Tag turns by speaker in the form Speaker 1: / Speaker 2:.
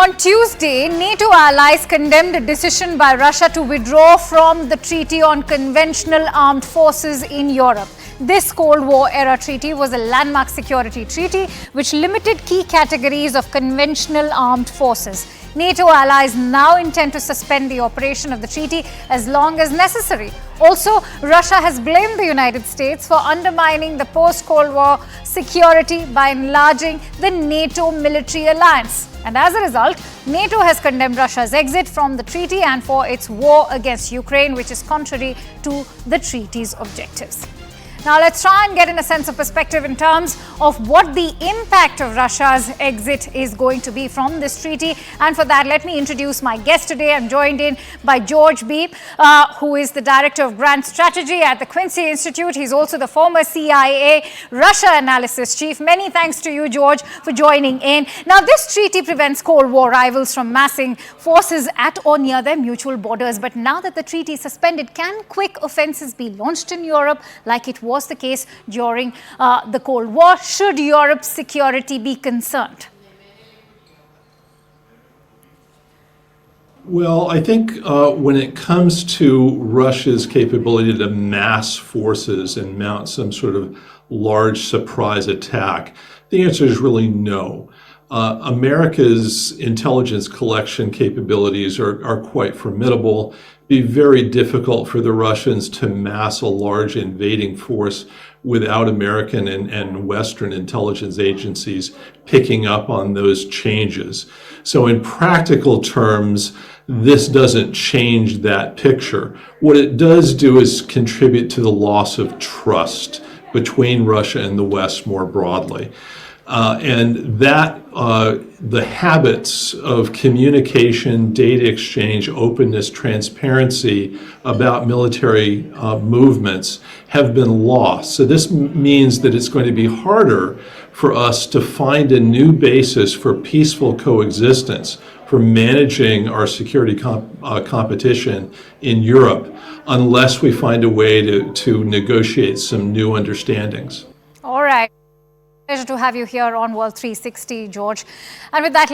Speaker 1: On Tuesday, NATO allies condemned a decision by Russia to withdraw from the Treaty on Conventional Armed Forces in Europe. This Cold War-era treaty was a landmark security treaty which limited key categories of conventional armed forces. NATO allies now intend to suspend the operation of the treaty as long as necessary. Also, Russia has blamed the United States for undermining the post-Cold War security by enlarging the NATO military alliance. And as a result, NATO has condemned Russia's exit from the treaty and for its war against Ukraine, which is contrary to the treaty's objectives. Now, let's try and get in a sense of perspective in terms of what the impact of Russia's exit is going to be from this treaty. And for that, let me introduce my guest today. I'm joined in by George Beep, who is the Director of Grand Strategy at the Quincy Institute. He's also the former CIA Russia Analysis Chief. Many thanks to you, George, for joining in. Now, this treaty prevents Cold War rivals from massing forces at or near their mutual borders. But now that the treaty is suspended, can quick offenses be launched in Europe like it was the case during the Cold War? Should Europe's security be concerned?
Speaker 2: Well, I think when it comes to Russia's capability to mass forces and mount some sort of large surprise attack, the answer is really no. America's intelligence collection capabilities are quite formidable. Be very difficult for the Russians to mass a large invading force without American and Western intelligence agencies picking up on those changes. So in practical terms, this doesn't change that picture. What it does do is contribute to the loss of trust between Russia and the West more broadly. And that the habits of communication, data exchange, openness, transparency about military movements have been lost. So this means that it's going to be harder for us to find a new basis for peaceful coexistence, for managing our security competition in Europe, unless we find a way to negotiate some new understandings.
Speaker 1: All right. Pleasure to have you here on World 360, George. And with that,